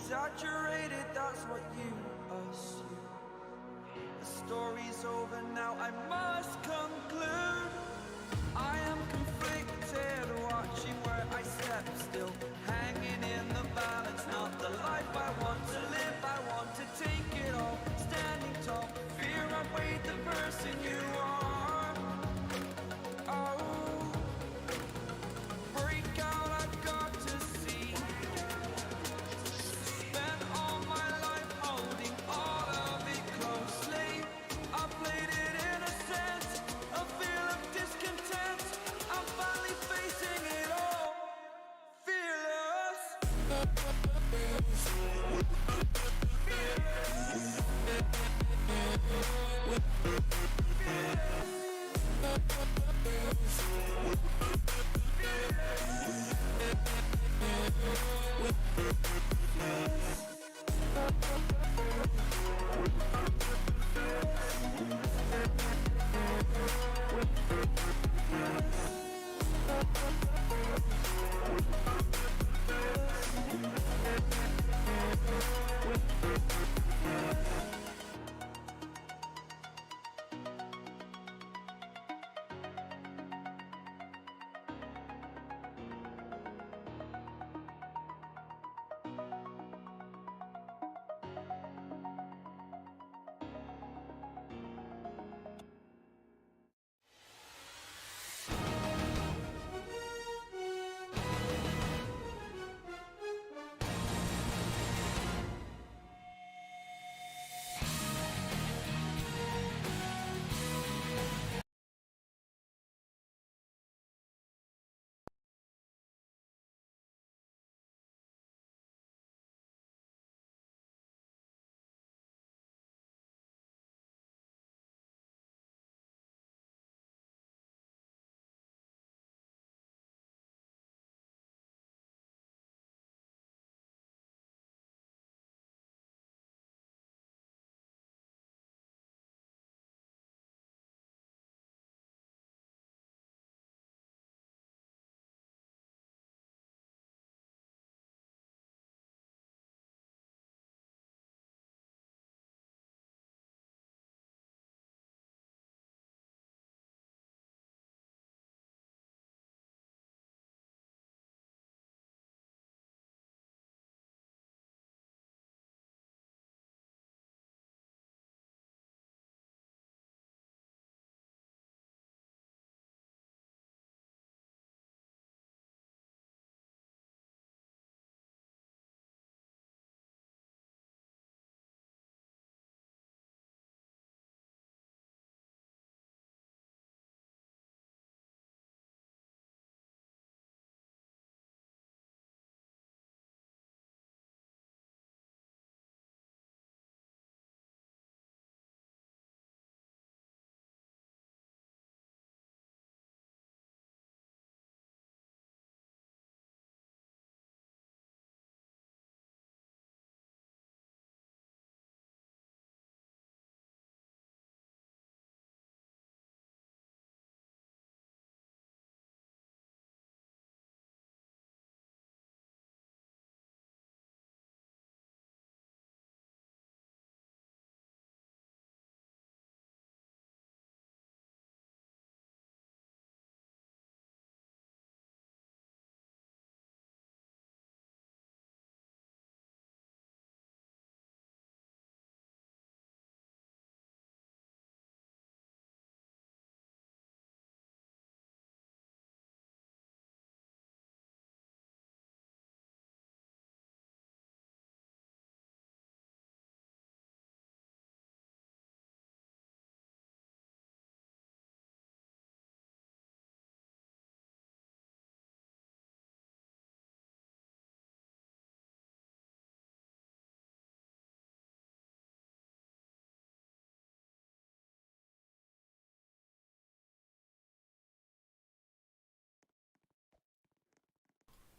Exaggerated, that's what you assume. The story's over now, I must conclude. I am conflicted, watching where I step still, hanging in the balance, not the life I want to live. I want to take it all, standing tall, fear outweighed the person you are. Oh, break out, I've got to see. Spent all my life holding all of it closely. I played it innocent, a feel of discontent. I'm finally facing it all, fearless.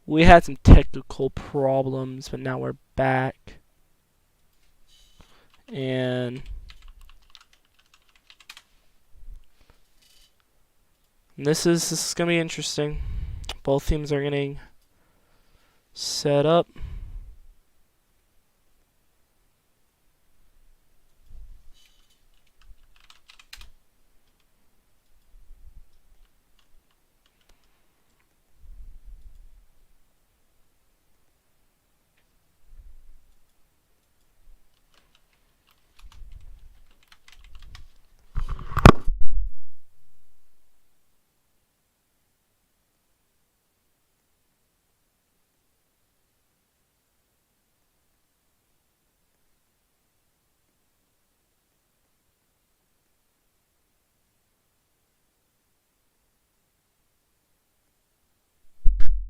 We had some technical problems, but now we're back. And this is gonna be interesting. Both teams are getting set up.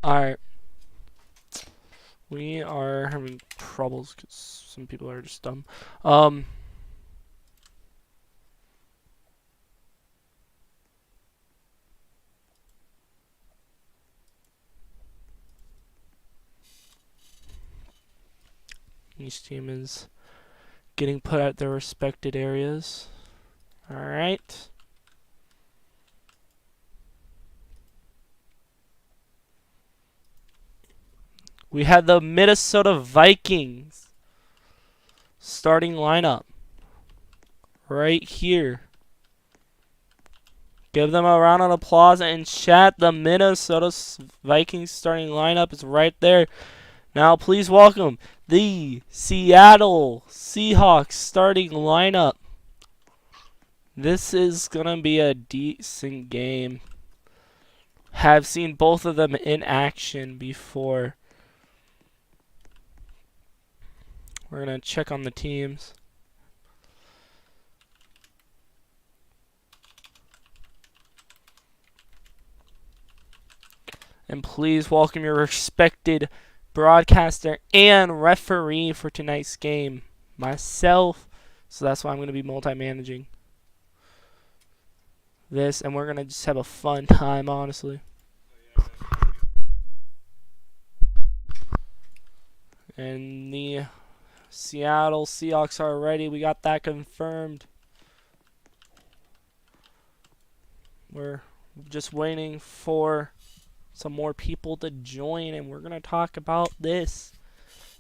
Alright. We are having troubles because some people are just dumb. Each team is getting put at their respected areas. Alright. We had the Minnesota Vikings starting lineup right here. Give them a round of applause in chat. The Minnesota Vikings starting lineup is right there. Now please welcome the Seattle Seahawks starting lineup. This is going to be a decent game. Have seen both of them in action before. We're going to check on the teams. And please welcome your respected broadcaster and referee for tonight's game, myself. So that's why I'm going to be multi-managing this, and we're going to just have a fun time, honestly. And the Seattle Seahawks are ready. We got that confirmed. We're just waiting for some more people to join, and we're going to talk about this.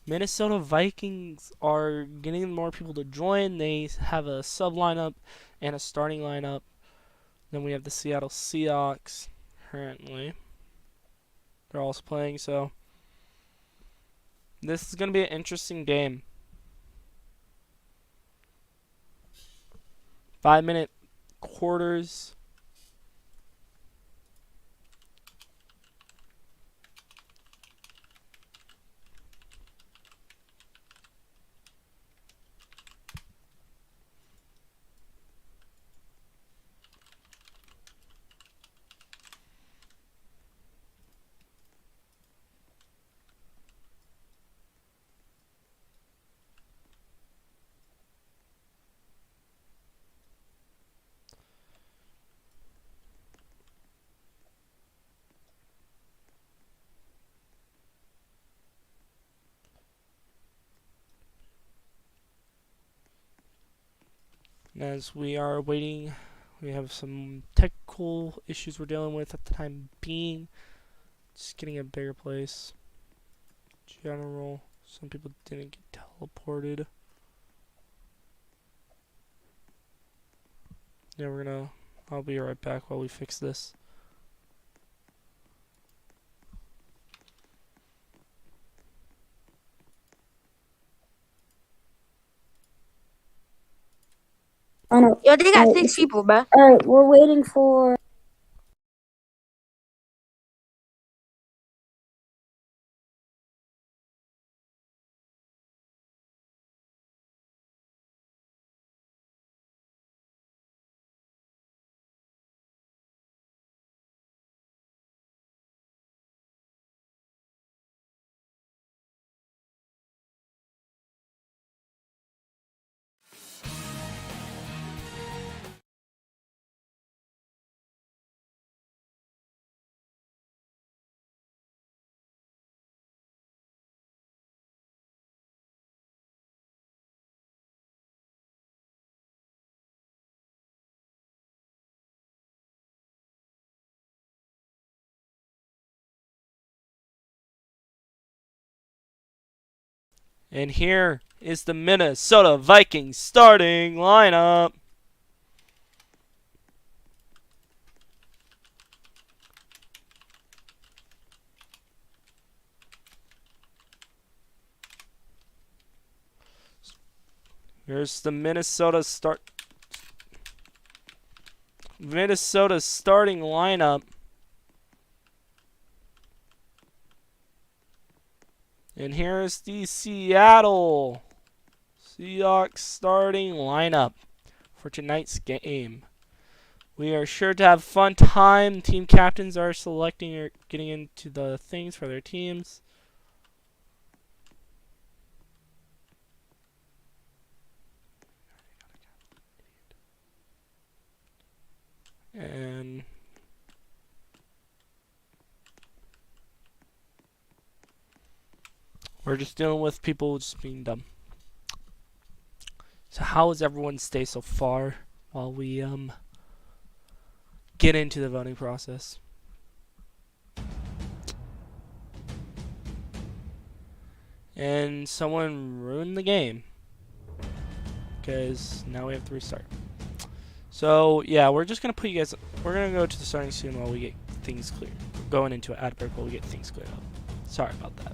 Minnesota Vikings are getting more people to join. They have a sub lineup and a starting lineup. Then we have the Seattle Seahawks currently. They're also playing, so this is going to be an interesting game. 5-minute quarters. And as we are waiting, we have some technical issues we're dealing with at the time being. Just getting a bigger place. General. Some people didn't get teleported. Yeah, I'll be right back while we fix this. Yo, they got 6 people, bro. Alright, we're waiting for... And here is the Minnesota Vikings starting lineup. Here's the Minnesota starting lineup. And here's the Seattle Seahawks starting lineup for tonight's game. We are sure to have fun time. Team captains are selecting or getting into the things for their teams. And we're just dealing with people just being dumb. So how is everyone's day so far while we get into the voting process? And someone ruined the game because now we have to restart. So yeah, we're just gonna put you guys. We're gonna go to the starting soon while we get things cleared. We're going into an ad break while we get things cleared up. Sorry about that.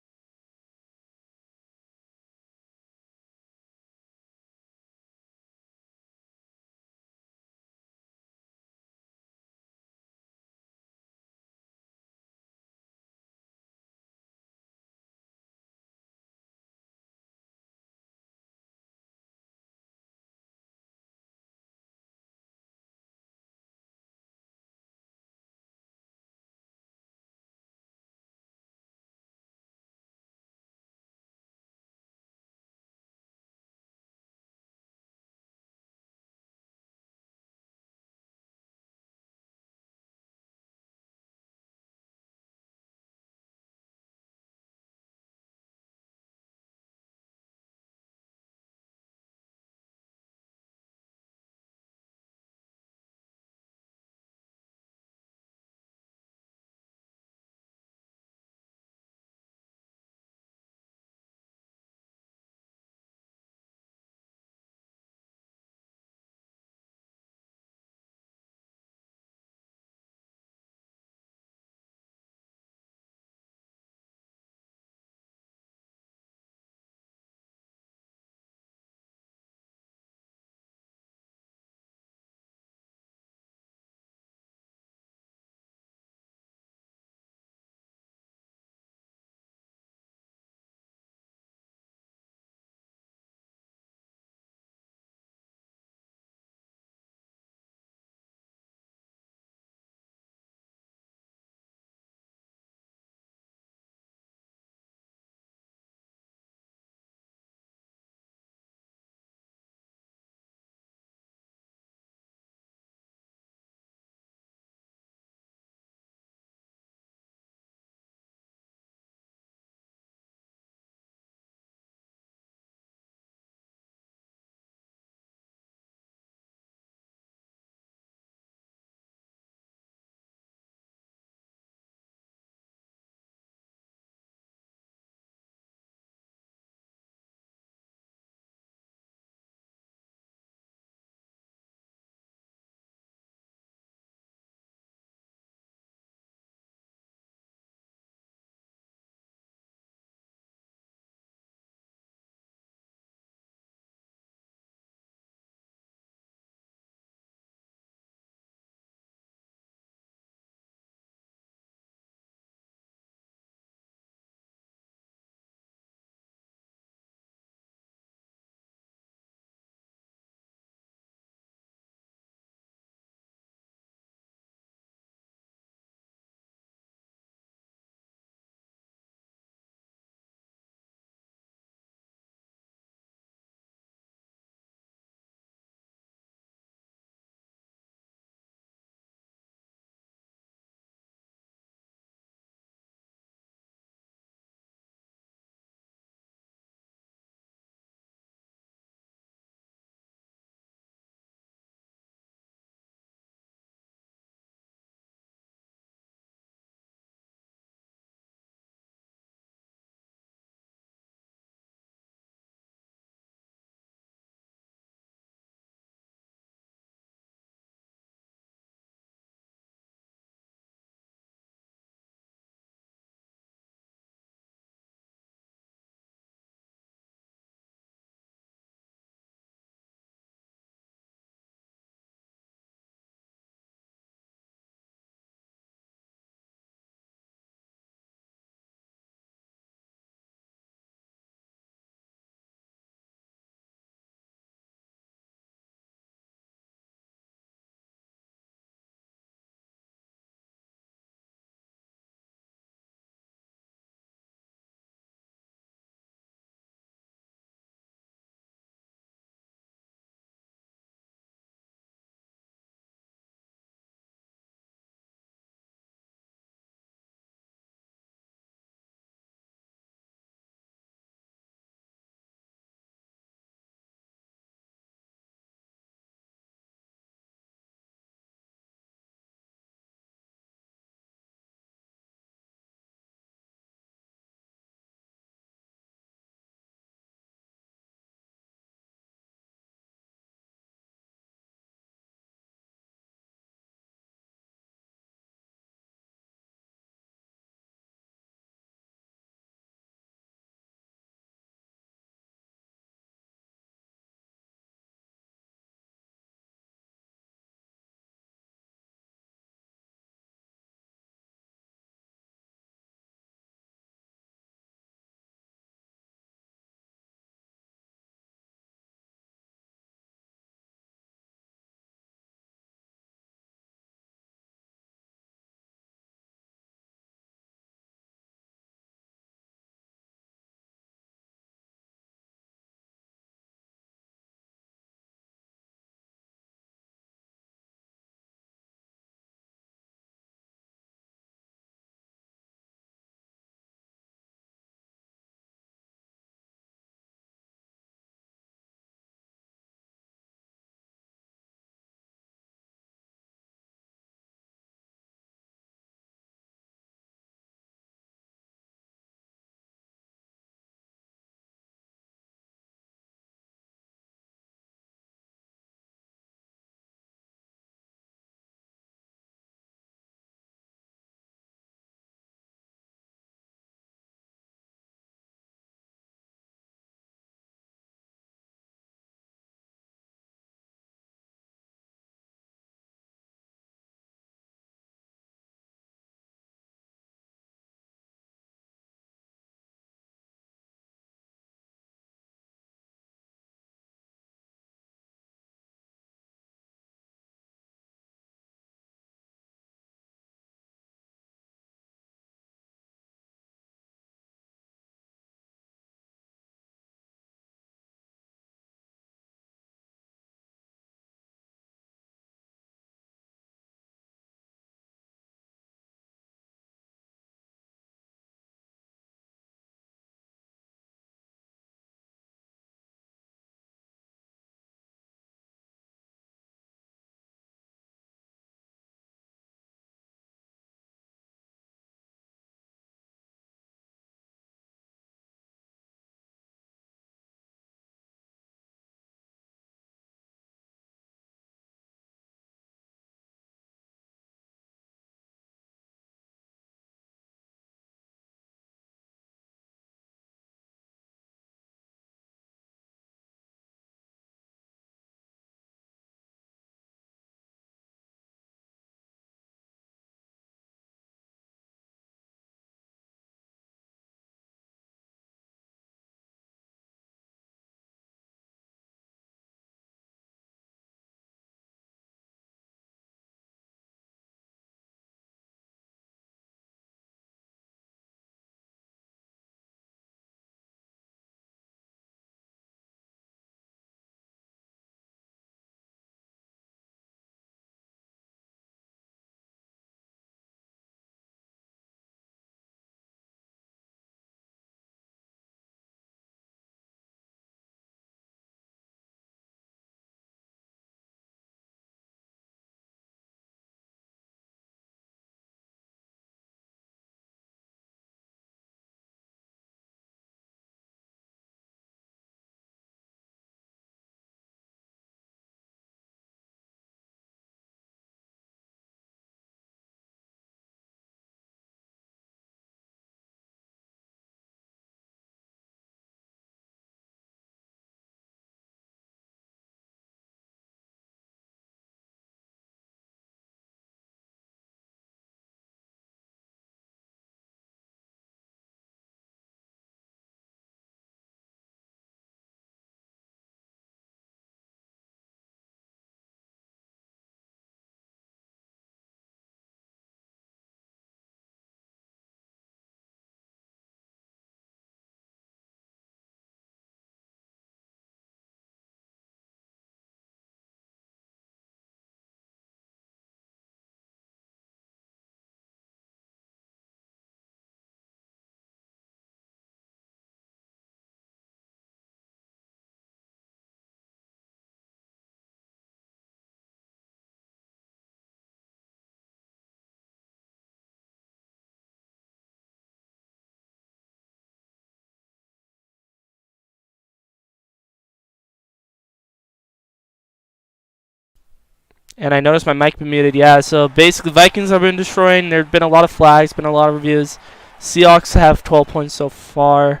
And I noticed my mic been muted. Yeah, so basically Vikings have been destroying. There's been a lot of flags, been a lot of reviews. Seahawks have 12 points so far.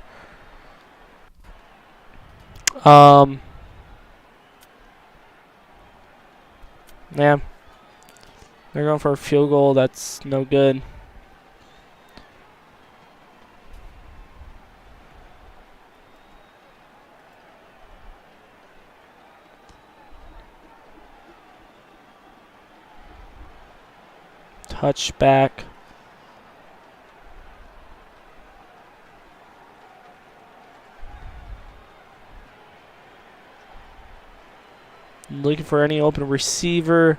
Yeah. They're going for a field goal. That's no good. Touchback. Looking for any open receiver.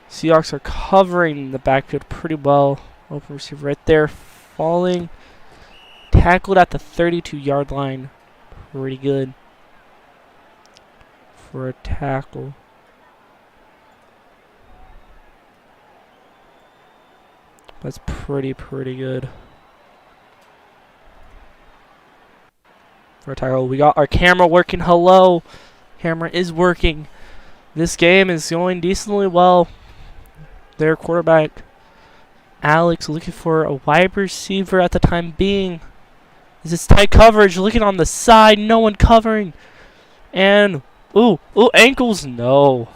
Seahawks are covering the backfield pretty well. Open receiver right there. Falling. Tackled at the 32-yard line. Pretty good for a tackle. That's pretty good for a tackle. We got our camera working. Hello. Camera is working. This game is going decently well. Their quarterback, Alex, looking for a wide receiver at the time being. This is tight coverage. Looking on the side. No one covering. And, ooh, ankles. No.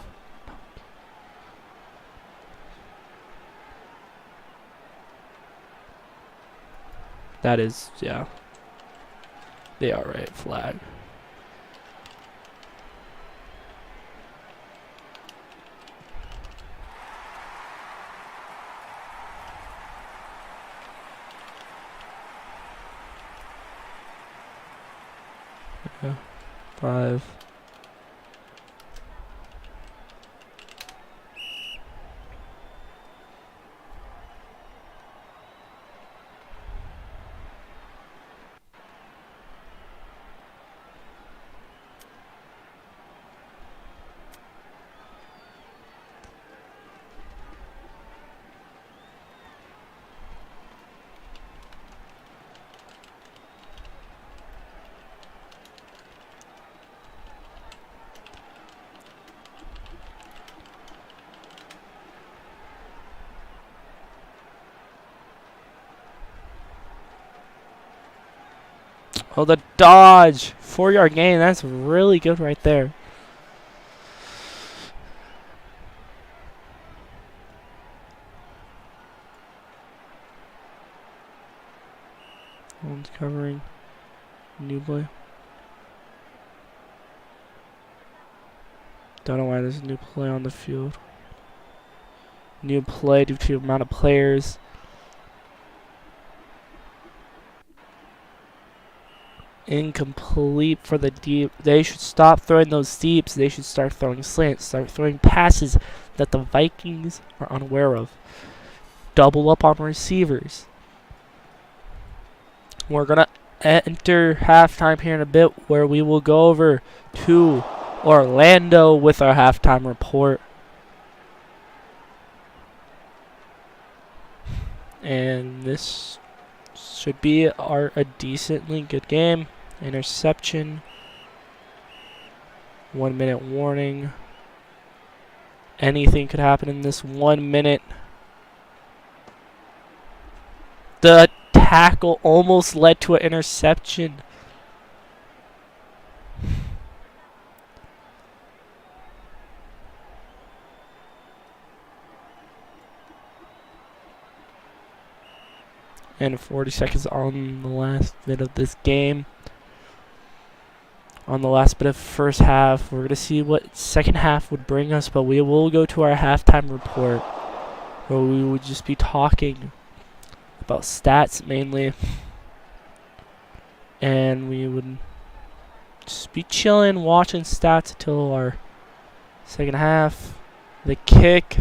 That is, yeah. They are right. Flag. Yeah. 5. Oh, the dodge. 4-yard gain. That's really good right there. One's covering. New play. Don't know why there's a new play on the field. New play due to the amount of players. Incomplete for the deep. They should stop throwing those deeps. They should start throwing slants. Start throwing passes that the Vikings are unaware of. Double up on receivers. We're going to enter halftime here in a bit, where we will go over to Orlando with our halftime report. And this should be a decently good game. Interception. 1 minute warning. Anything could happen in this 1 minute. The tackle almost led to an interception. And 40 seconds on the last bit of this game. On the last bit of first half. We're going to see what second half would bring us, but we will go to our halftime report, where we would just be talking about stats mainly. And we would just be chilling, watching stats until our second half. The kick.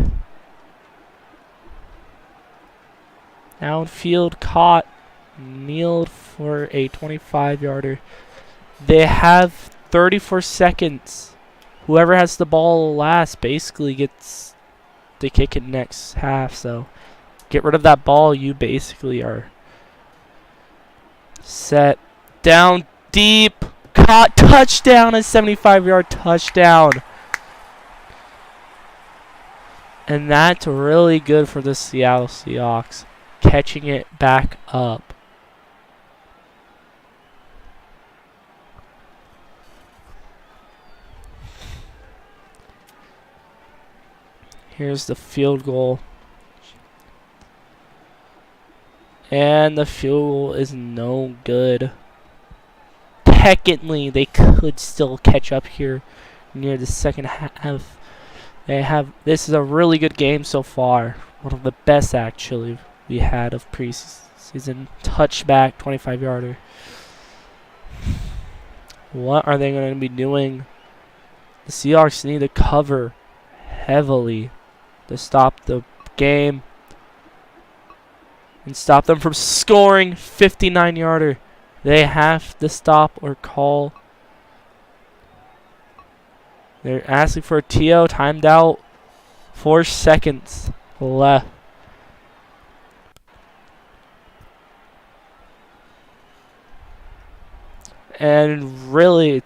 Downfield caught. Kneeled for a 25-yarder. They have 34 seconds. Whoever has the ball last basically gets the kick in next half. So get rid of that ball. You basically are set. Down deep. Caught. Touchdown. A 75-yard touchdown. And that's really good for the Seattle Seahawks, catching it back up. Here's the field goal. And the field goal is no good. Technically, they could still catch up here near the second half. This is a really good game so far. One of the best, actually, we had of preseason. Touchback, 25-yarder. What are they going to be doing? The Seahawks need to cover heavily to stop the game and stop them from scoring. 59-yarder. They have to stop or call. They're asking for a TO. Timed out. 4 seconds left. And really,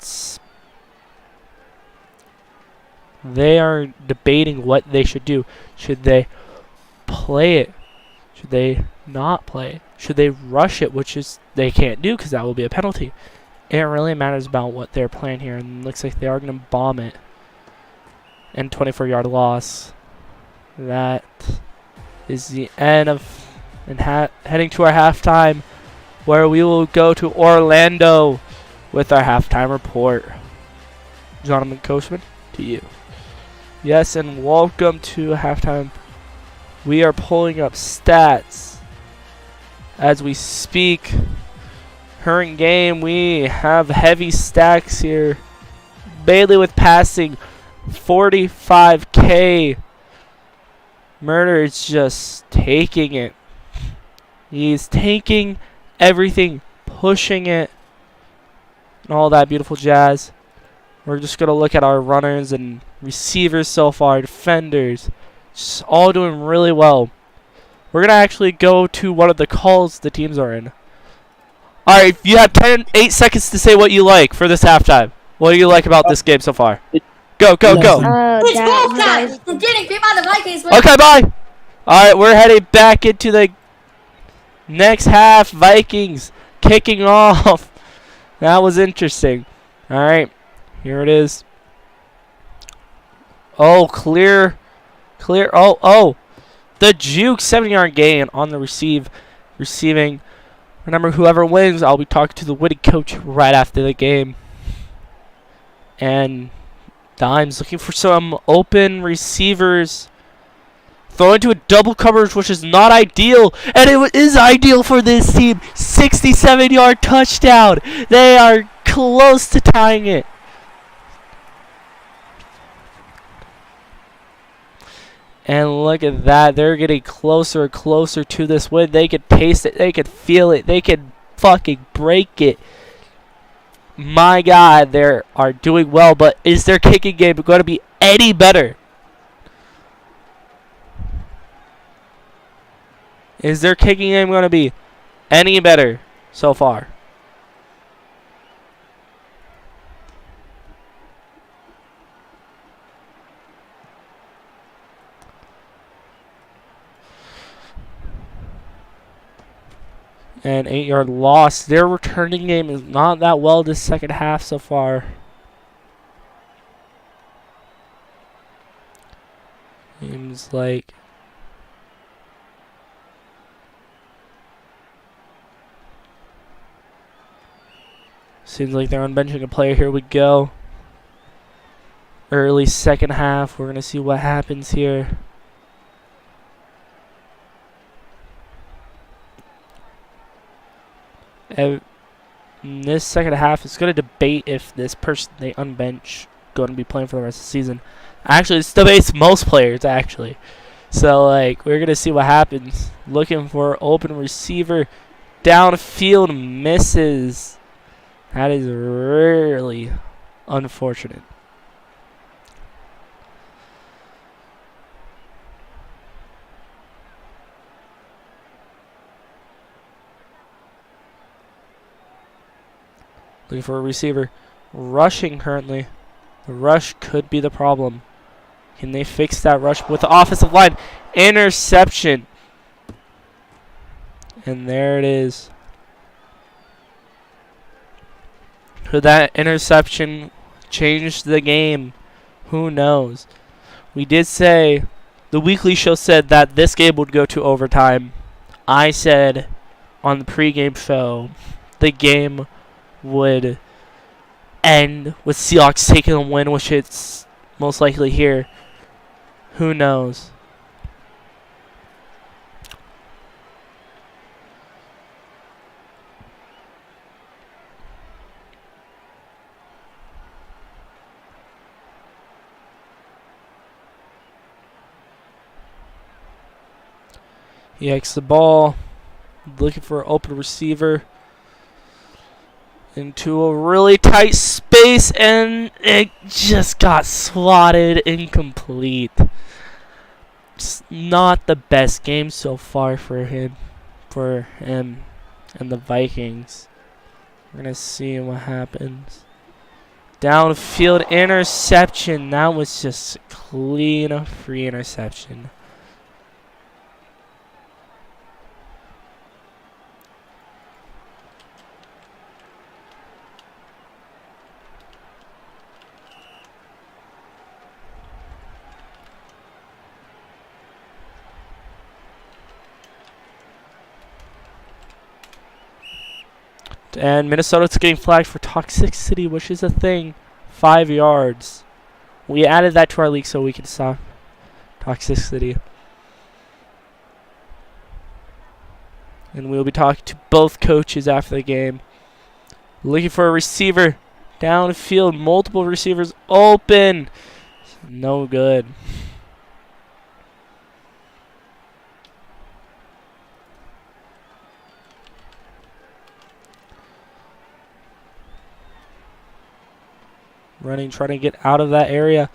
they are debating what they should do. Should they play it? Should they not play it? Should they rush it, which is they can't do because that will be a penalty. It really matters about what they're playing here, and it looks like they are going to bomb it. And 24-yard loss. That is the end of heading to our halftime, where we will go to Orlando with our halftime report. Jonathan Coachman, to you. Yes, and welcome to halftime. We are pulling up stats as we speak. Current game, we have heavy stacks here. Bailey with passing, 45K. Murder is just taking it. He's taking everything, pushing it, and all that beautiful jazz. We're just going to look at our runners and receivers so far, defenders. Just all doing really well. We're going to actually go to one of the calls the teams are in. Alright, you have 8 seconds to say what you like for this halftime. What do you like about this game so far? Go, go, go. It's bullcrap. I'm getting beat by the Vikings. Okay, bye. Alright, we're heading back into the next half. Vikings kicking off. That was interesting. Alright, here it is. Oh, clear. Oh. The juke, 7-yard gain on the receiving. Remember, whoever wins, I'll be talking to the witty coach right after the game. And Dimes looking for some open receivers. Throw into a double coverage, which is not ideal. And it is ideal for this team. 67-yard touchdown. They are close to tying it. And look at that. They're getting closer and closer to this win. They could taste it. They could feel it. They could fucking break it. My God, they are doing well. But is their kicking game going to be any better? Is their kicking game going to be any better so far? And 8-yard loss. Their returning game is not that well this second half so far. Seems like they're unbenching a player. Here we go. Early second half. We're going to see what happens here. In this second half, it's going to debate if this person they unbench going to be playing for the rest of the season. Actually, it's debates most players, actually. So, like, we're going to see what happens. Looking for open receiver. Downfield misses. That is really unfortunate. Looking for a receiver. Rushing currently. The rush could be the problem Can they fix that rush with the offensive line? Interception. And there it is. Could that interception change the game? Who knows? We did say, the weekly show said that this game would go to overtime. I said on the pregame show the game would end with Seahawks taking a win, which it's most likely here. Who knows? He hikes the ball, looking for an open receiver into a really tight space, and it just got swatted incomplete. It's not the best game so far for him and the Vikings. We're gonna see what happens. Downfield interception. That was just a clean, free interception. And Minnesota's getting flagged for toxicity, which is a thing. 5 yards. We added that to our league so we can stop toxicity. And we'll be talking to both coaches after the game. Looking for a receiver. Downfield, multiple receivers open. No good. Running, trying to get out of that area.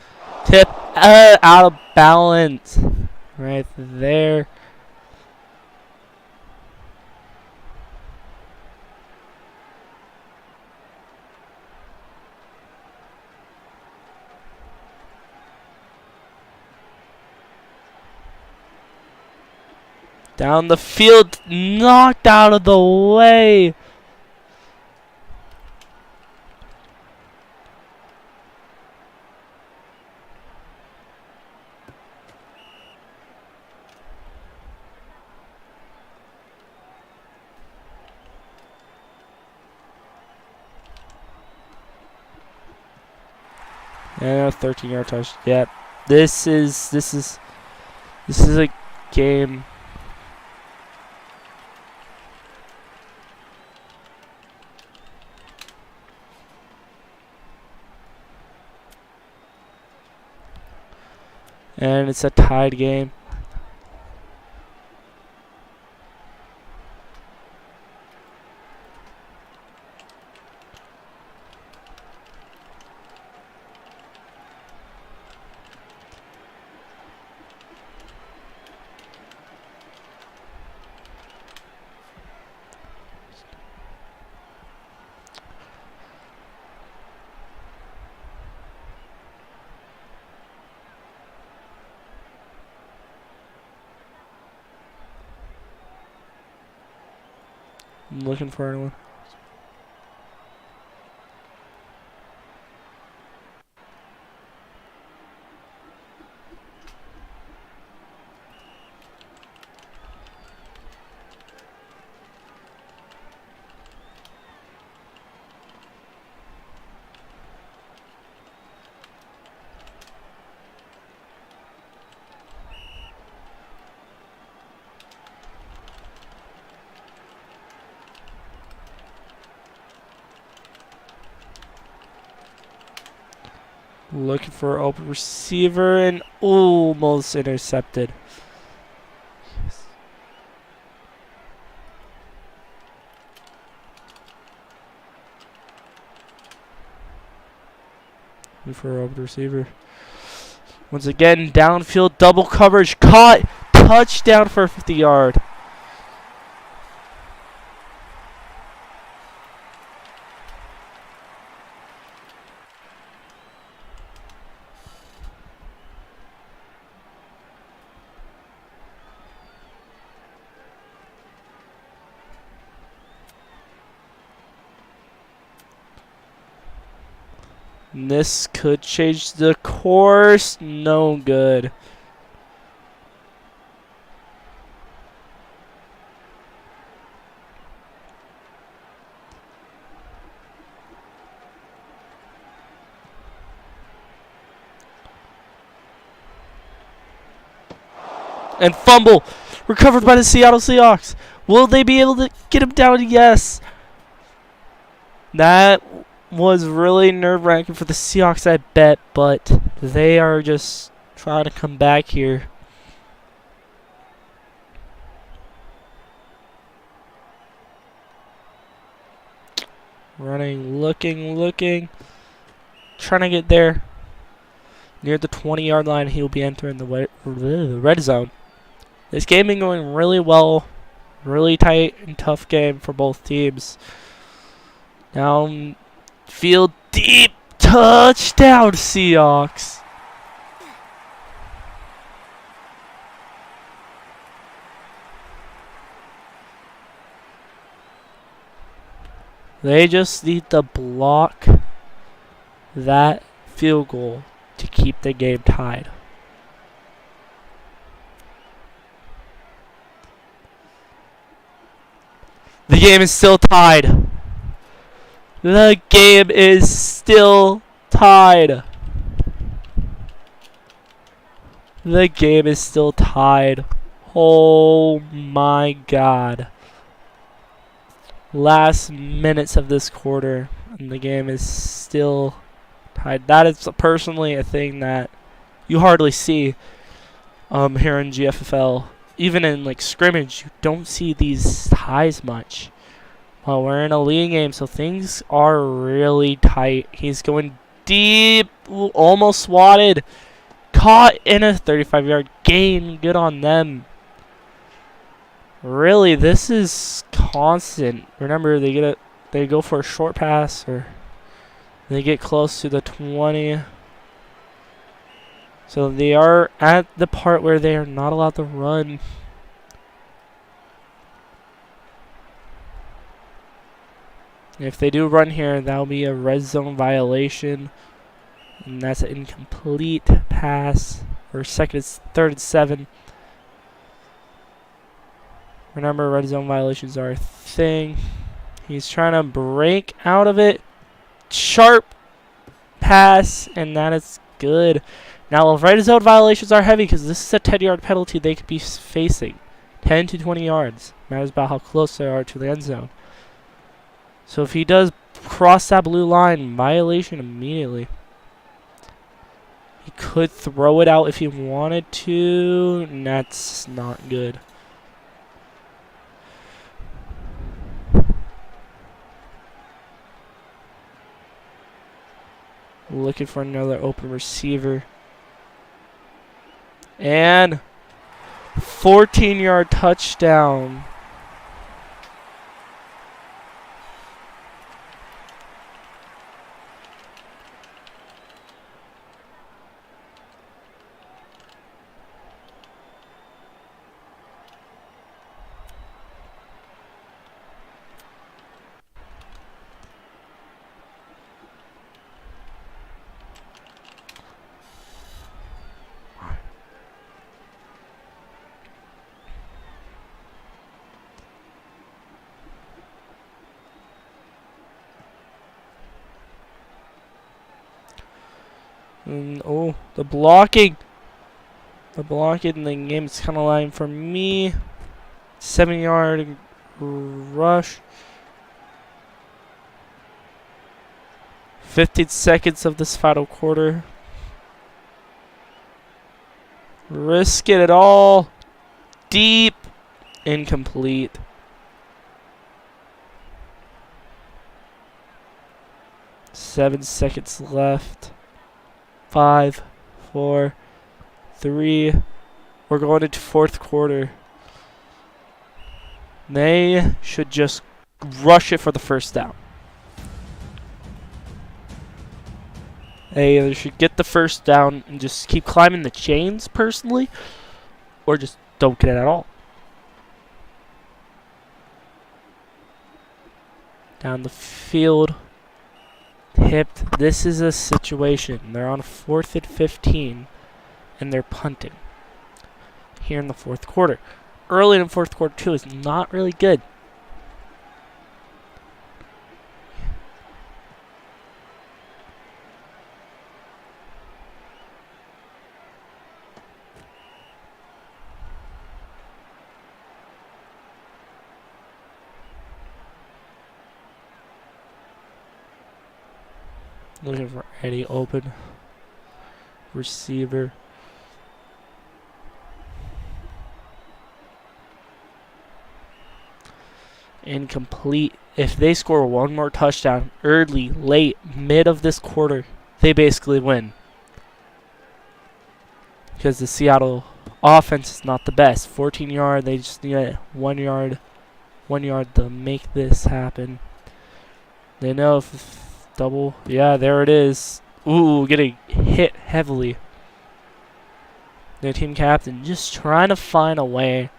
Tip, out of balance. Right there. Down the field, knocked out of the way. And a 13-yard touch. Yep. This is a game. And it's a tied game. I'm looking for anyone. Looking for an open receiver and almost intercepted. Yes. Looking for an open receiver. Once again, downfield double coverage. Caught. Touchdown for a 50-yard. And this could change the course. No good. And fumble. Recovered by the Seattle Seahawks. Will they be able to get him down? Yes. That was really nerve-wracking for the Seahawks, I bet, but they are just trying to come back here. Running, looking. Trying to get there. Near the 20-yard line, he will be entering the red zone. This game been going really well. Really tight and tough game for both teams. Down field deep. Touchdown, Seahawks. They just need to block that field goal to keep the game tied. The game is still tied. The game is still tied. The game is still tied. Oh my God. Last minutes of this quarter, and the game is still tied. That is personally a thing that you hardly see here in GFL. Even in like scrimmage, you don't see these ties much. Well, we're in a league game, so things are really tight. He's going deep, almost swatted, caught in a 35-yard gain. Good on them. Really, this is constant. Remember, they go for a short pass, or they get close to the 20. So they are at the part where they are not allowed to run. If they do run here, that'll be a red zone violation. And that's an incomplete pass. Or third and 7. Remember, red zone violations are a thing. He's trying to break out of it. Sharp pass, and that is good. Now, red zone violations are heavy because this is a 10-yard penalty they could be facing. 10 to 20 yards. Matters about how close they are to the end zone. So if he does cross that blue line, violation immediately. He could throw it out if he wanted to, and that's not good. Looking for another open receiver. And 14-yard touchdown. And, oh, the blocking. The blocking in the game is kind of lying for me. 7-yard rush. 15 seconds of this final quarter. Risk it all. Deep. Incomplete. Seven seconds left. 5, 4, 3. We're going into fourth quarter. They should just rush it for the first down. They either should get the first down and just keep climbing the chains personally, or just don't get it at all. Down the field. hipped. This is a situation. They're on 4th and 15, and they're punting here in the fourth quarter. Early in the fourth quarter, too, is not really good. Looking for any open receiver. Incomplete. If they score one more touchdown early, late, mid of this quarter, they basically win. Because the Seattle offense is not the best. 14 yard, they just need 1 yard. 1 yard to make this happen. They know if double. Yeah, there it is. Ooh, getting hit heavily. Their team captain just trying to find a way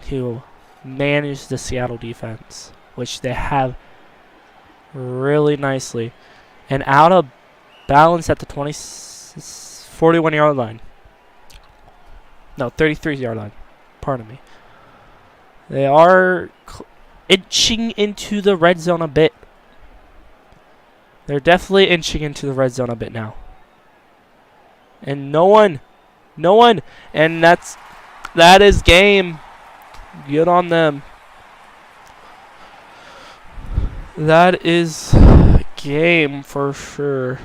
to manage the Seattle defense, which they have really nicely. And out of balance at the 41 yard line. No, 33 yard line. Pardon me. They are inching into the red zone a bit. They're definitely inching into the red zone a bit now. And no one. And that is game. Good on them. That is game for sure.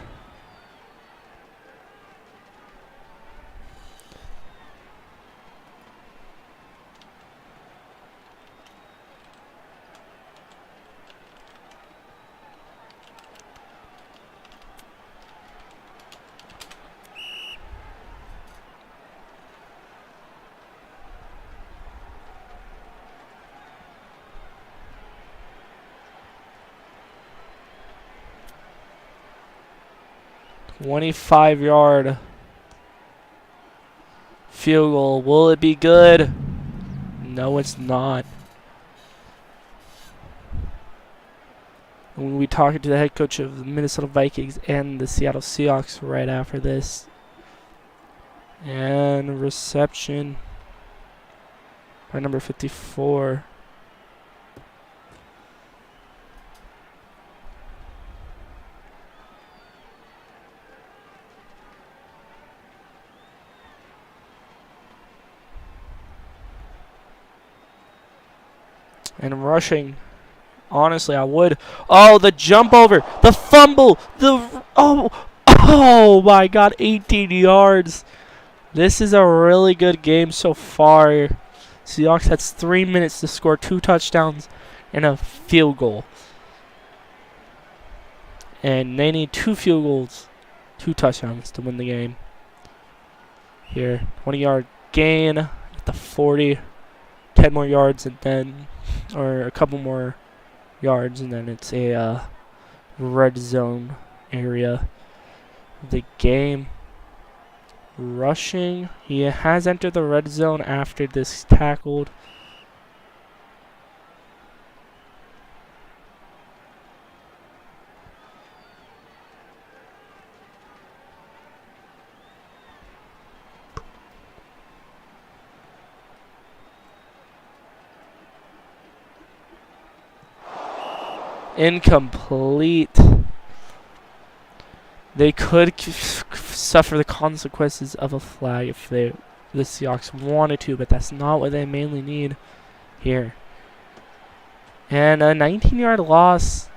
$25-yard field goal. Will it be good? No, it's not. We'll be talking to the head coach of the Minnesota Vikings and the Seattle Seahawks right after this. And reception by number 54. And rushing, honestly, I would. Oh, the jump over, the fumble, oh my God, 18 yards. This is a really good game so far. Seahawks has 3 minutes to score 2 touchdowns and a field goal. And they need 2 field goals, 2 touchdowns to win the game. Here, 20-yard gain at the 40. 10 more yards and then, or a couple more yards, and then it's a red zone area of the game. Rushing, he has entered the red zone after this tackled. Incomplete. They could suffer the consequences of a flag if the Seahawks wanted to, but that's not what they mainly need here. And a 19-yard loss,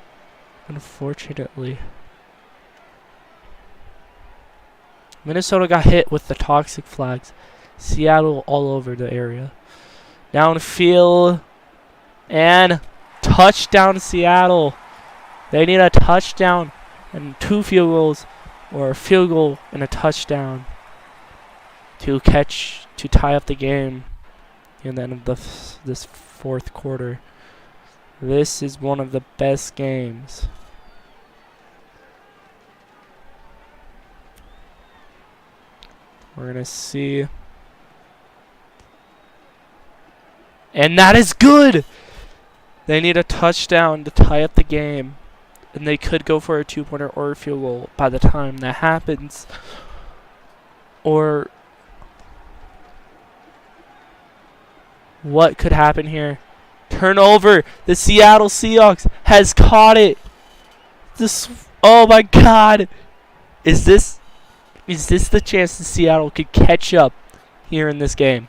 unfortunately. Minnesota got hit with the toxic flags. Seattle all over the area. Downfield and touchdown Seattle. They need a touchdown and 2 field goals, or a field goal and a touchdown to tie up the game in the end of this fourth quarter. This is one of the best games. We're gonna see, and that is good. They need a touchdown to tie up the game. and they could go for a 2-pointer or a field goal by the time that happens. Or what could happen here? Turnover. The Seattle Seahawks has caught it. Oh my God. Is this the chance that Seattle could catch up here in this game?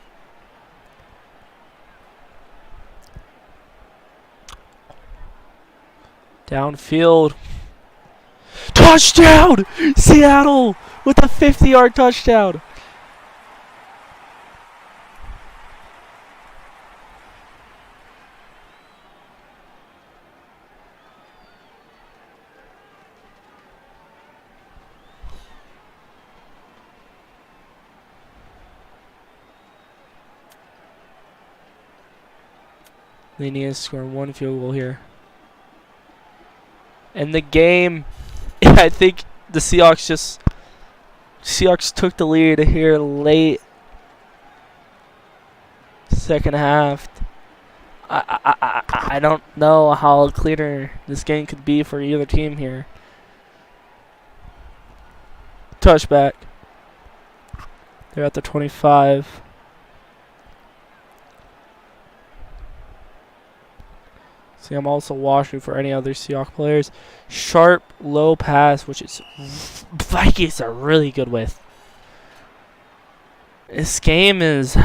Downfield. Touchdown! Seattle with a 50-yard touchdown. They need to score one field goal here. And the game, I think the Seahawks took the lead here late second half. I don't know how cleaner this game could be for either team here. Touchback. They're at the 25. See, I'm also watching for any other Seahawks players. Sharp, low pass, which is Vikings are really good with. This game is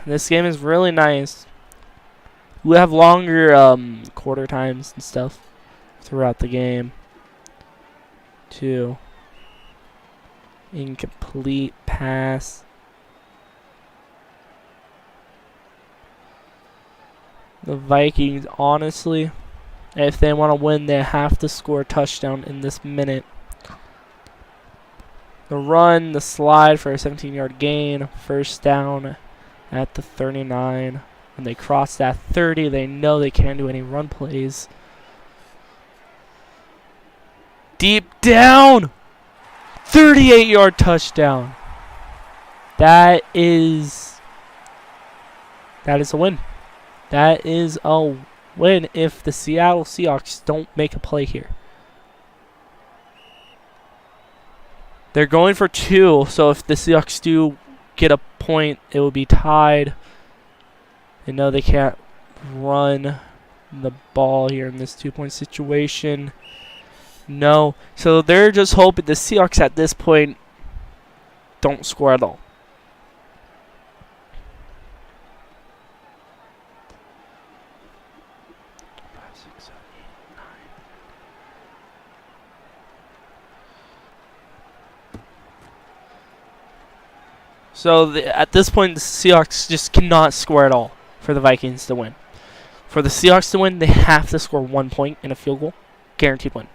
really nice. We have longer quarter times and stuff throughout the game. Two. Incomplete pass. The Vikings, honestly, if they want to win, they have to score a touchdown in this minute. The run, the slide for a 17-yard gain, first down at the 39. When they cross that 30, they know they can't do any run plays. Deep down! 38-yard touchdown. That is a win. That is a win if the Seattle Seahawks don't make a play here. They're going for 2, so if the Seahawks do get a point, it will be tied. They know they can't run the ball here in this 2-point situation. No. So they're just hoping the Seahawks at this point don't score at all. So at this point, the Seahawks just cannot score at all for the Vikings to win. For the Seahawks to win, they have to score 1 point in a field goal. Guaranteed win.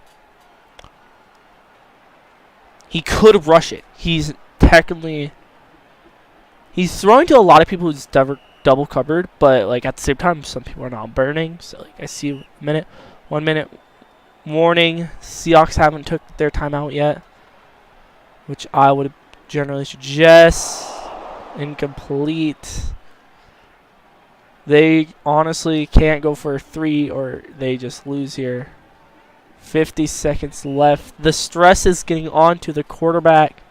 He could rush it. He's throwing to a lot of people who's double covered, but like at the same time, some people are not burning. So like I see 1 minute warning. Seahawks haven't took their timeout yet, which I would generally suggest. Incomplete. They honestly can't go for 3 or they just lose here. 50 seconds left. The stress is getting on to the quarterback.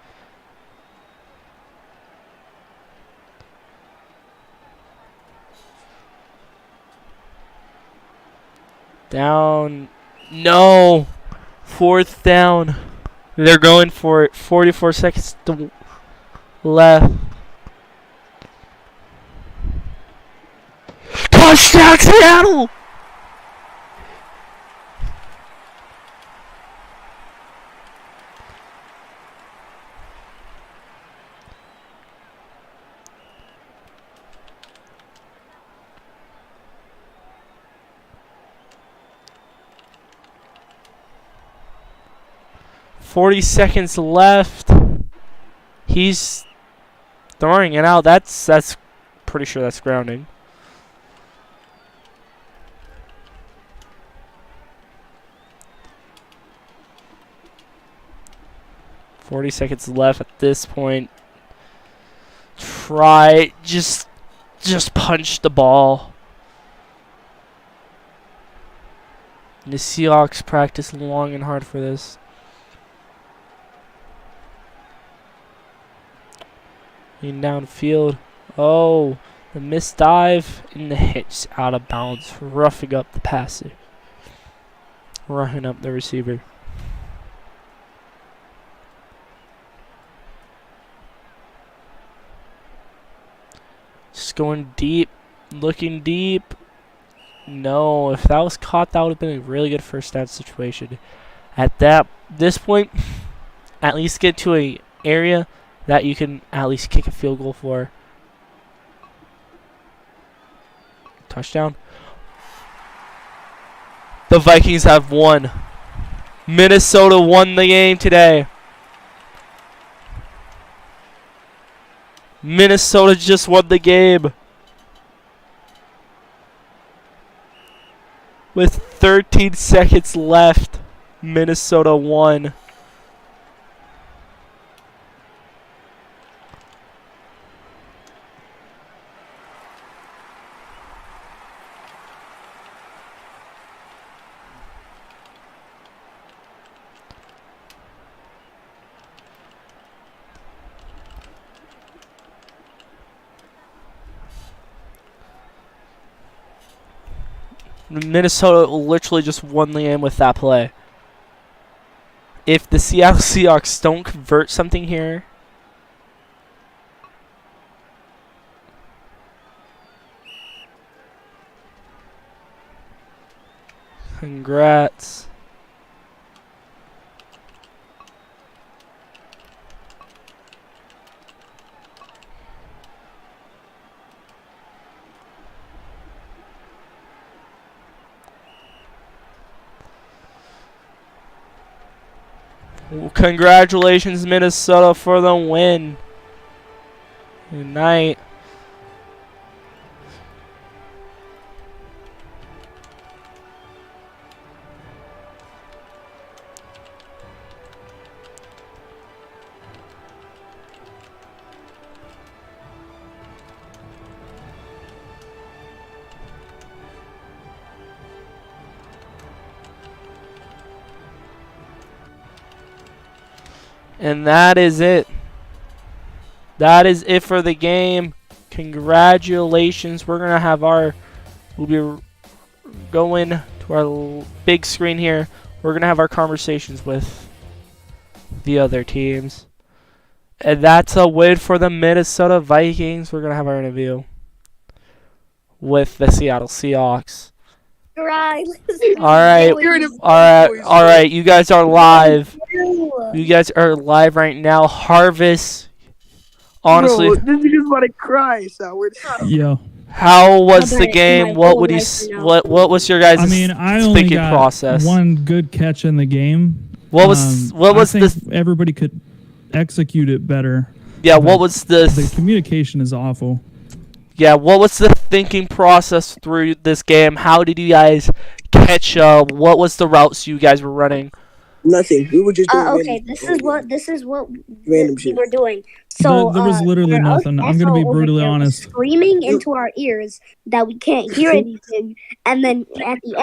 Down. No. 4th down. They're going for it. 44 seconds left. Touchdown Seattle! $40 left. He's throwing it out. That's pretty sure that's grounding. $40 left at this point. Try just punch the ball. The Seahawks practiced long and hard for this. In downfield. Oh, the missed dive and the hits out of bounds, roughing up the passer. Roughing up the receiver. Just going deep, looking deep. No, if that was caught, that would have been a really good first down situation. At this point, at least get to a area that you can at least kick a field goal for. Touchdown. The Vikings have won. Minnesota won the game today. Minnesota just won the game. With 13 seconds left, Minnesota won. Minnesota literally just won the game with that play. If the Seattle Seahawks don't convert something here, congrats. Congratulations, Minnesota, for the win. Good night. And that is it. That is it for the game. Congratulations. We're going to have we'll be going to our big screen here. We're going to have our conversations with the other teams. And that's a win for the Minnesota Vikings. We're going to have our interview with the Seattle Seahawks. Right. All right. You guys are live. You guys are live right now. Harvest. Honestly, Bro, this is just about to cry, Sour. Yo. How was the game? What would you? What was your guys' I only thinking got process? one good catch in the game. What was I think everybody could execute it better. Yeah. What was The communication is awful. Yeah. What was the thinking process through this game? How did you guys catch up? What was the routes you guys were running? Nothing. We were just doing okay, this is what random we shit. were doing. So There was literally nothing. I'm gonna be brutally honest. Screaming into our ears that we can't hear anything, and then at the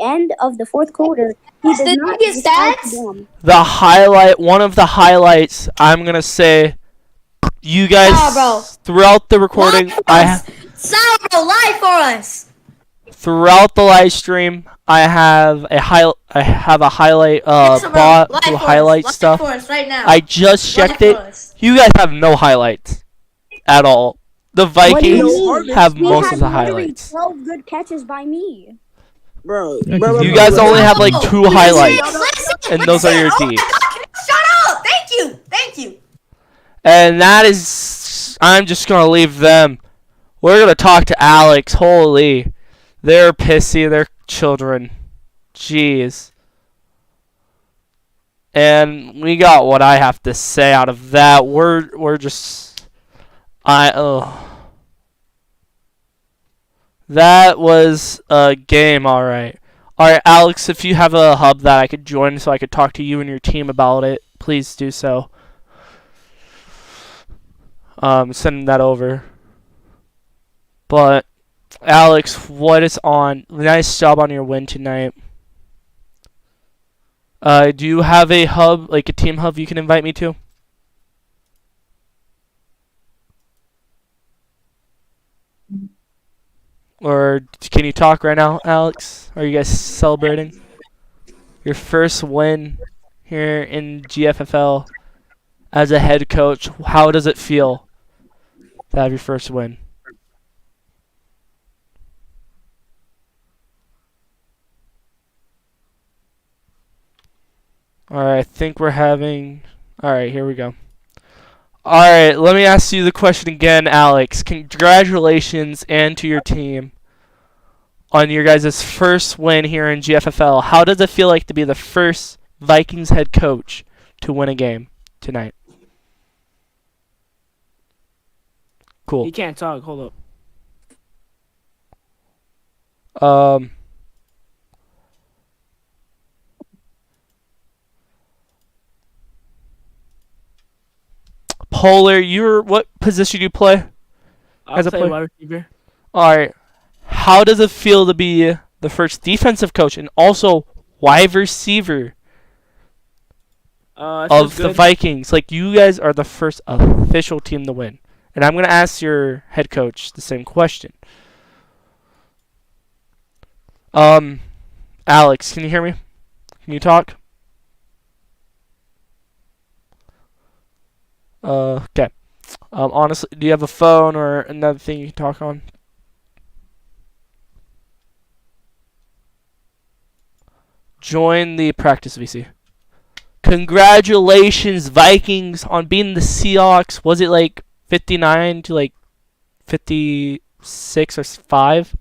end of the fourth quarter, he does not get stats. One of the highlights, I'm gonna say, you guys throughout the recording, lie for us. Throughout the live stream, I have a highlight bot to highlight stuff. Right now. I just checked it. You guys have no highlights at all. The Vikings have most of the highlights. 12 good catches by me. Bro, You guys only have like 2 highlights, and those are your teams. Shut up! Thank you. And that is, I'm just gonna leave them. We're gonna talk to Alex. Holy, they're pissy. They're children. Jeez. And we got what I have to say out of that. We're just, that was a game, alright. Alright, Alex, if you have a hub that I could join so I could talk to you and your team about it, please do so. Send that over. But Alex, what is on? Nice job on your win tonight. Do you have a hub, like a team hub, you can invite me to? Or can you talk right now, Alex? Are you guys celebrating your first win here in GFFL as a head coach? How does it feel to have your first win? Alright, I think we're having... Alright, here we go. Alright, let me ask you the question again, Alex. Congratulations and to your team on your guys' first win here in GFFL. How does it feel like to be the first Vikings head coach to win a game tonight? Cool. You can't talk. Hold up. Polar, what position do you play? I'll As a play player? wide receiver. Alright. How does it feel to be the first defensive coach and also wide receiver It of feels the good. Vikings? Like, you guys are the first official team to win. And I'm going to ask your head coach the same question. Alex, can you hear me? Can you talk? Okay. Honestly, do you have a phone or another thing you can talk on? Join the practice VC. Congratulations, Vikings, on beating the Seahawks. Was it like 59 to like 56 or 5?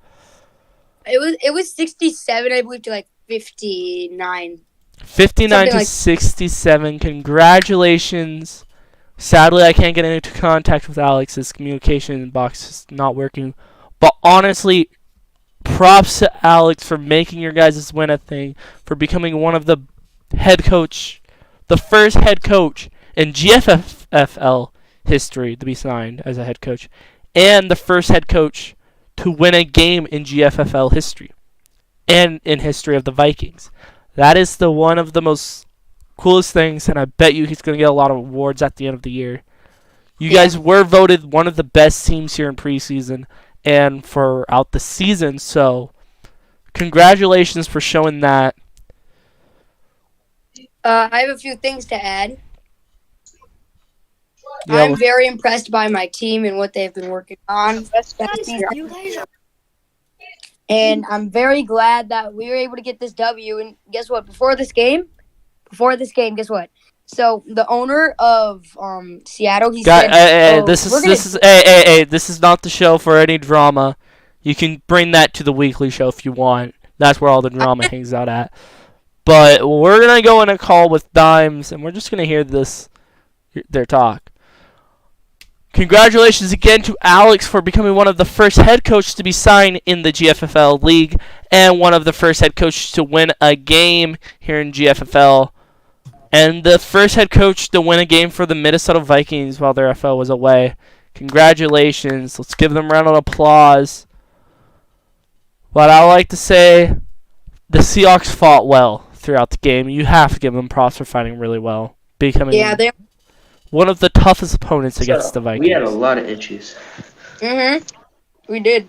It was 67, I believe, to like 59. 59 Something to like- 67. Congratulations. Sadly, I can't get into contact with Alex. His communication box is not working. But honestly, props to Alex for making your guys' win a thing, for becoming one of the first head coach in GFFL history to be signed as a head coach, and the first head coach to win a game in GFFL history and in history of the Vikings. That is one of the most coolest things, and I bet you he's going to get a lot of awards at the end of the year. You guys were voted one of the best teams here in preseason and throughout the season, so congratulations for showing that. I have a few things to add. Yeah, I'm very impressed by my team and what they've been working on. And I'm very glad that we were able to get this W. And guess what? Before this game, guess what? So the owner of Seattle, he said, this we're gonna- this is not the show for any drama. You can bring that to the weekly show if you want. That's where all the drama hangs out at. But we're gonna go in a call with Dimes, and we're just gonna hear their talk. Congratulations again to Alex for becoming one of the first head coaches to be signed in the GFFL league, and one of the first head coaches to win a game here in GFFL, and the first head coach to win a game for the Minnesota Vikings while their FL was away. Congratulations. Let's give them a round of applause. But I like to say the Seahawks fought well throughout the game. You have to give them props for fighting really well, becoming one of the toughest opponents against the Vikings. We had a lot of issues. We did.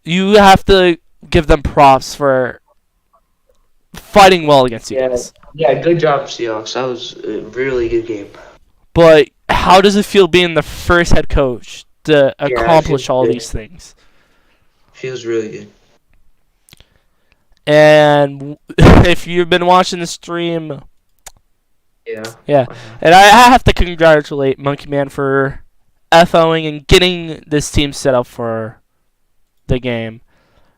You have to give them props for fighting well against you guys. Yeah, good job, Seahawks. That was a really good game. But how does it feel being the first head coach to accomplish all good. these things? Feels really good. And if you've been watching the stream, Yeah. and I have to congratulate Monkey Man for FOing and getting this team set up for the game.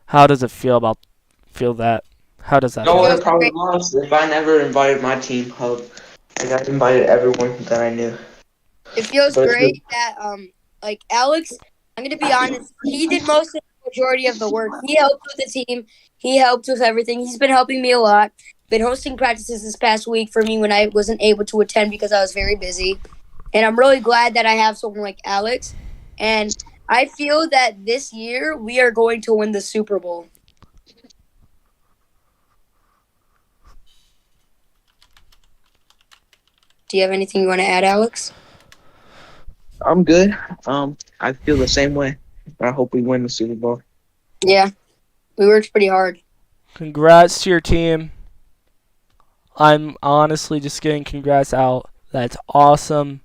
How does it feel that? How does that No feel? one probably lost. If I never invited my team hub, and I invited everyone that I knew. It feels But- great that like Alex, I'm gonna be honest, he did most of the majority of the work. He helped with the team. He helped with everything. He's been helping me a lot. Been hosting practices this past week for me when I wasn't able to attend because I was very busy. And I'm really glad that I have someone like Alex. And I feel that this year we are going to win the Super Bowl. Do you have anything you want to add, Alex? I'm good. I feel the same way. I hope we win the Super Bowl. Yeah, we worked pretty hard. Congrats to your team. I'm honestly just getting congrats out. That's awesome.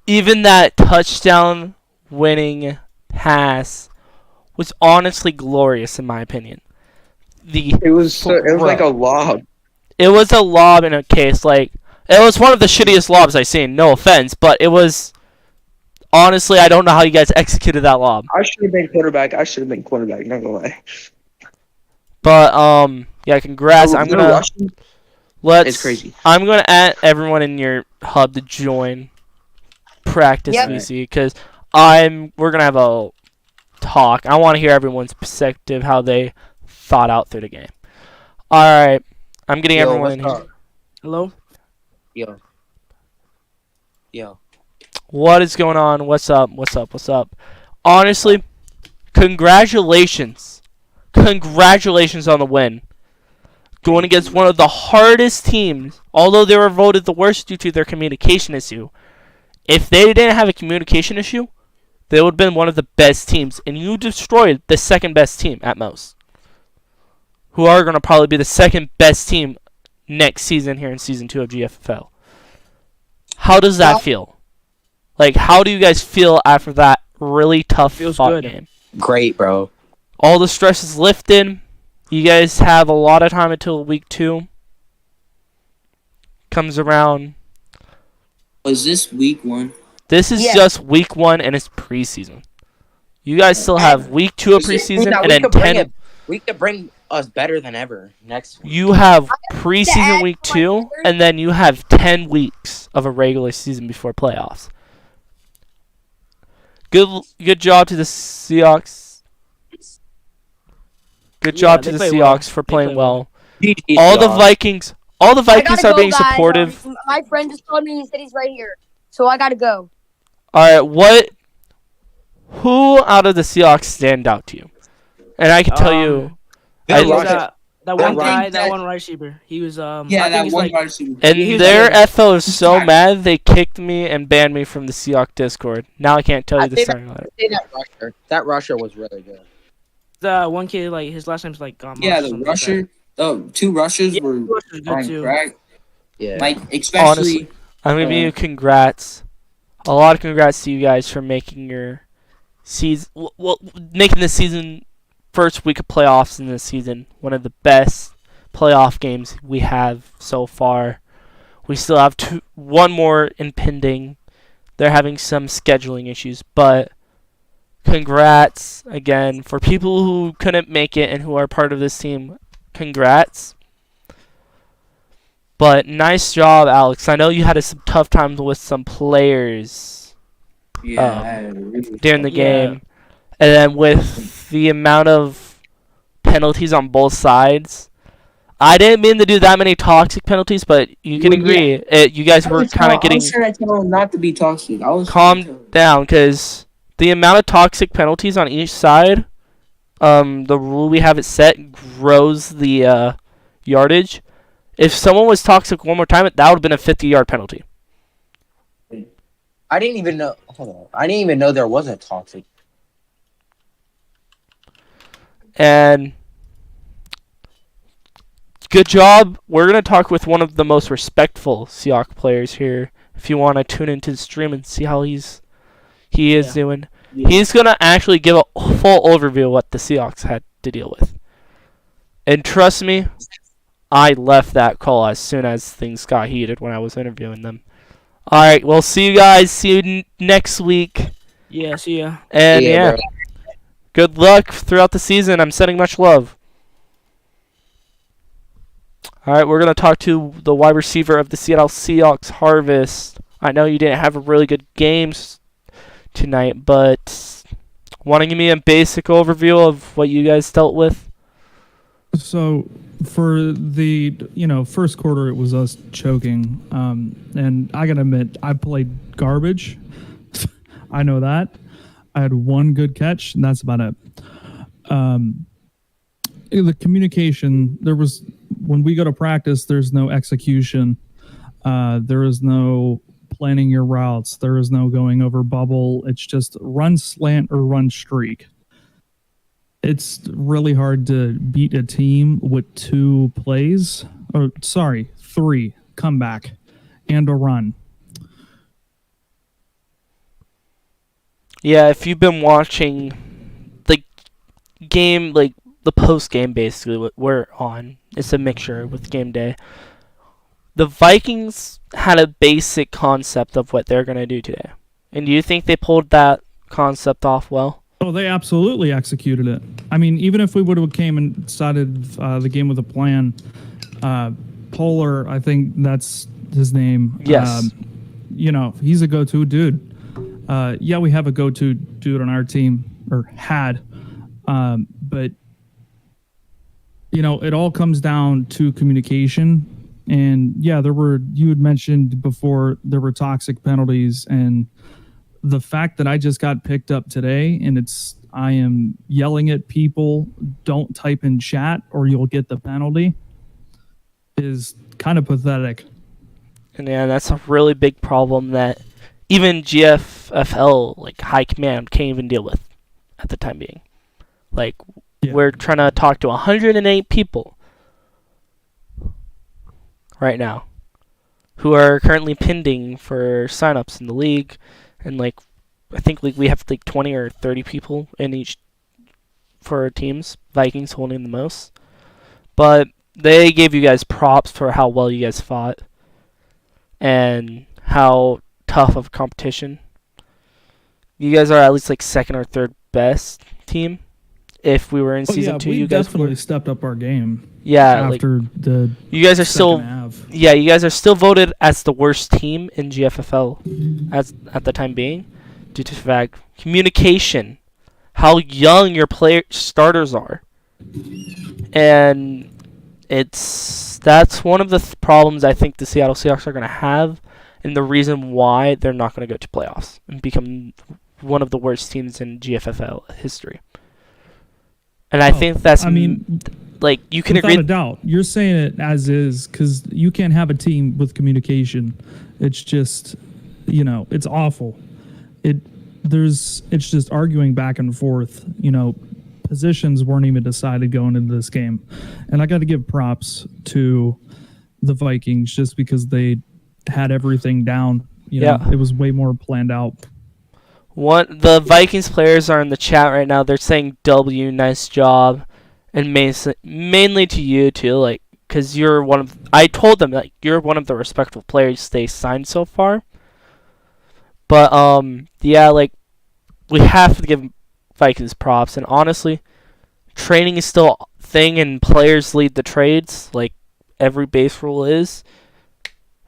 Even that touchdown winning pass was honestly glorious in my opinion. It was like a lob. It was a lob in a case like it was one of the shittiest lobs I've seen. No offense, but it was honestly I don't know how you guys executed that lob. I should have been quarterback. Not gonna lie. But yeah, congrats. The rushing, it's crazy. I'm gonna add everyone in your hub to join practice Yep. VC because we're gonna have a talk. I want to hear everyone's perspective, how they thought out through the game. All right, I'm getting everyone in here. Hello? Yo. What is going on? What's up? Honestly, congratulations on the win. Going against one of the hardest teams, although they were voted the worst due to their communication issue. If they didn't have a communication issue, they would have been one of the best teams, and you destroyed the second best team at most, who are going to probably be the second best team next season here in Season 2 of GFL. How does that feel? Like, how do you guys feel after that really tough fought game? Great, bro. All the stress is lifted. You guys have a lot of time until week 2 comes around. Was this week 1? This is just week 1 and it's preseason. You guys still have week 2 of preseason and then 10. We could bring us better than ever next week. You have preseason week 2 and then you have 10 weeks of a regular season before playoffs. Good job to the Seahawks. Good job to the Seahawks for playing well. All the Vikings are being supportive. My friend just called me. He said he's right here, so I gotta go. All right, who out of the Seahawks stand out to you? And I can tell you, that one wide receiver. He was that one wide receiver. And their FO is so mad they kicked me and banned me from the Seahawks Discord. Now I can't tell you the starting lineup. That rusher was really good. The one kid, like his last name's like the rusher. The 2 rushers were good too. Crack. Yeah. Like especially. Honestly, I'm giving you congrats. A lot of congrats to you guys for making your season, making the season first week of playoffs in this season one of the best playoff games we have so far. We still have one more impending. They're having some scheduling issues, but congrats again for people who couldn't make it and who are part of this team. Congrats. But nice job, Alex. I know you had some tough times with some players during the game. And then with the amount of penalties on both sides, I didn't mean to do that many toxic penalties, but you can agree. You guys were kind of getting... I was trying to tell him not to be toxic. Calm down, because the amount of toxic penalties on each side, the rule we have it set grows the yardage. If someone was toxic one more time, that would have been a 50-yard penalty. I didn't even know. Hold on. I didn't even know there was a toxic. And good job. We're going to talk with one of the most respectful Seahawks players here. If you want to tune into the stream and see how he is doing. Yeah. He's going to actually give a full overview of what the Seahawks had to deal with. And trust me, I left that call as soon as things got heated when I was interviewing them. All right, well, see you guys. See you next week. Yeah, see ya. And good luck throughout the season. I'm sending much love. All right, we're going to talk to the wide receiver of the Seattle Seahawks, Harvest. I know you didn't have a really good game tonight, but want to give me a basic overview of what you guys dealt with? So for the first quarter, it was us choking, and I gotta admit, I played garbage. I know that. I had one good catch, and that's about it. The communication, there was, when we go to practice, there's no execution. There is no planning your routes. There is no going over bubble. It's just run slant or run streak. It's really hard to beat a team with 2 plays, or 3 comeback and a run. Yeah, if you've been watching the game, like the post game, basically what we're on, it's a mixture with game day. The Vikings had a basic concept of what they're gonna do today, and do you think they pulled that concept off well? Oh, they absolutely executed it. I mean, even if we would have came and started the game with a plan, Polar, I think that's his name. Yes. He's a go-to dude. Yeah, we have a go-to dude on our team, or had, but it all comes down to communication. And yeah, you had mentioned before, there were toxic penalties, and the fact that I just got picked up today and I am yelling at people, don't type in chat or you'll get the penalty, is kind of pathetic. And yeah, that's a really big problem that even GFL, like high command, can't even deal with at the time being. Like, we're trying to talk to 108 people right now who are currently pending for signups in the league, and I think we have 20 or 30 people in each for our teams. Vikings holding the most, but they gave you guys props for how well you guys fought and how tough of competition. You guys are at least second or third best team. If we were in season 2, we you guys definitely stepped up our game. Yeah, after the you guys are still half. Yeah, you guys are still voted as the worst team in GFFL at the time being, due to the fact communication, how young your starters are, and that's one of the problems I think the Seattle Seahawks are going to have, and the reason why they're not going to go to playoffs and become one of the worst teams in GFFL history. And I think that's, you can agree. Without a doubt. You're saying it as is, because you can't have a team with communication. It's just, it's awful. It's just arguing back and forth. Positions weren't even decided going into this game. And I got to give props to the Vikings just because they had everything down. It was way more planned out. The Vikings players are in the chat right now. They're saying W, nice job, and mainly to you too, because you're one of. I told them you're one of the respectful players they signed so far. But we have to give Vikings props, and honestly, training is still a thing, and players lead the trades, like every base rule is.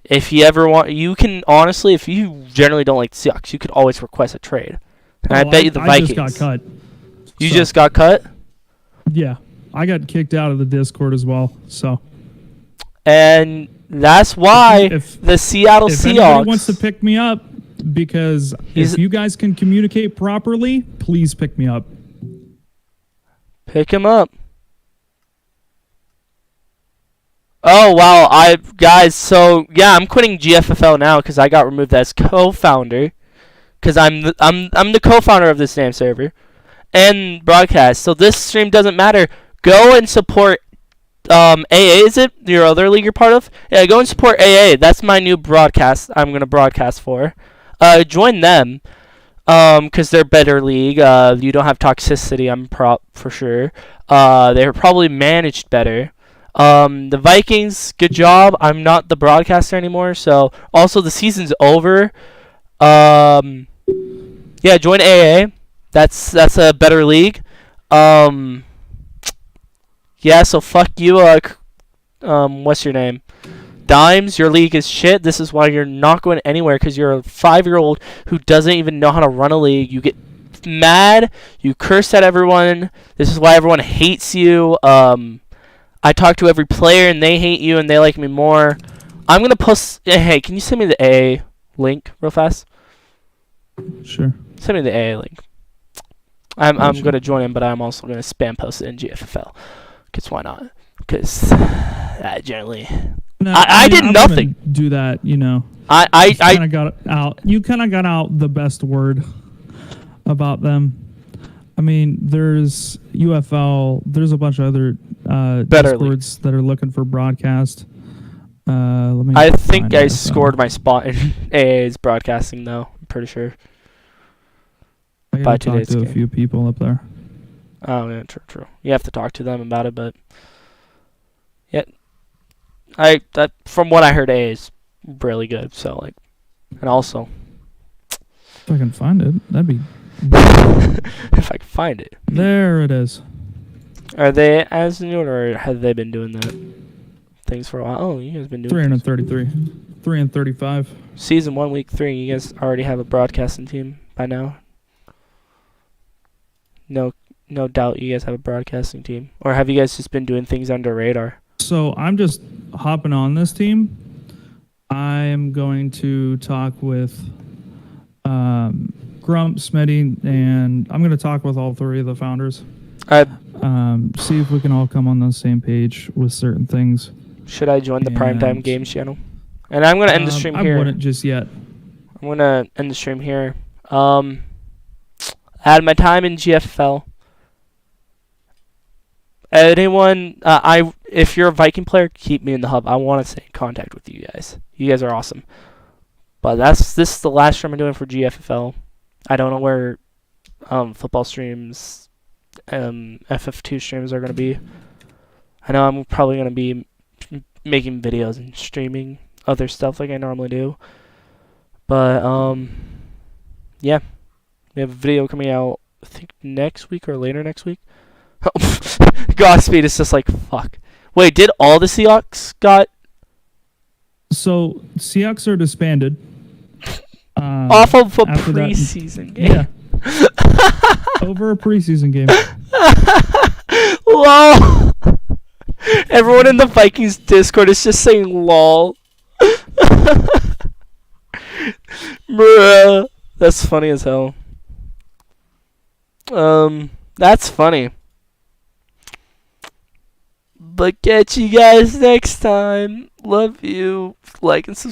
If you ever want, you can honestly, if you generally don't like Seahawks, you could always request a trade. And I bet you the Vikings. I just got cut. You just got cut? Yeah. I got kicked out of the Discord as well. So. And that's why the Seattle Seahawks. If anybody wants to pick me up, because if you guys can communicate properly, please pick me up. Pick him up. Oh wow, I'm quitting GFFL now because I got removed as co-founder, because I'm the co-founder of this damn server and broadcast. So this stream doesn't matter. Go and support AA. Is it your other league you're part of? Yeah, go and support AA. That's my new broadcast. I'm gonna broadcast for. Join them, because they're better league. You don't have toxicity. I'm for sure. They're probably managed better. The Vikings, good job. I'm not the broadcaster anymore, so also the season's over. Yeah, join AA. That's a better league. Yeah, so fuck you. What's your name? Dimes, your league is shit. This is why you're not going anywhere, because you're a 5-year-old who doesn't even know how to run a league. You get mad. You curse at everyone. This is why everyone hates you. I talk to every player, and they hate you, and they like me more. I'm going to post... Hey, can you send me the AA link real fast? Sure. Send me the AA link. I'm gonna join in, but I'm also gonna spam post it in GFFL. Cause why not? Cause I generally I mean, did I nothing. wouldn't do that, you know. I kind of got out. You kind of got out the best word about them. I mean, there's UFL. There's a bunch of other Discords that are looking for broadcast. Let me. I think I scored my spot in AA's broadcasting though. I'm pretty sure. I gotta talk to a few people up there. Oh yeah, true. You have to talk to them about it, but yeah, from what I heard, AA is really good. So like, and also, if I can find it, that'd be. If I can find it. There it is. Are they as new, or have they been doing that things for a while? Oh, you guys been doing 333, 335. Season 1, week 3. You guys already have a broadcasting team by now. No doubt you guys have a broadcasting team. Or have you guys just been doing things under radar? So I'm just hopping on this team. I'm going to talk with Grump, Smitty, and I'm going to talk with all 3 of the founders. See if we can all come on the same page with certain things. Should I join the Primetime Games channel? And I'm going to end the stream here. I wouldn't just yet. I'm going to end the stream here. I had my time in GFL. Anyone, if you're a Viking player, keep me in the hub. I want to stay in contact with you guys. You guys are awesome. But this is the last stream I'm doing for GFL. I don't know where football streams, FF2 streams are going to be. I know I'm probably going to be making videos and streaming other stuff like I normally do. But, yeah. We have a video coming out, I think, next week or later next week. Godspeed is just like, fuck. Wait, did all the Seahawks got... So, Seahawks are disbanded. Off of a preseason game. Yeah. Over a preseason game. LOL. Everyone in the Vikings Discord is just saying LOL. Bruh. That's funny as hell. That's funny. But catch you guys next time. Love you. Like and subscribe.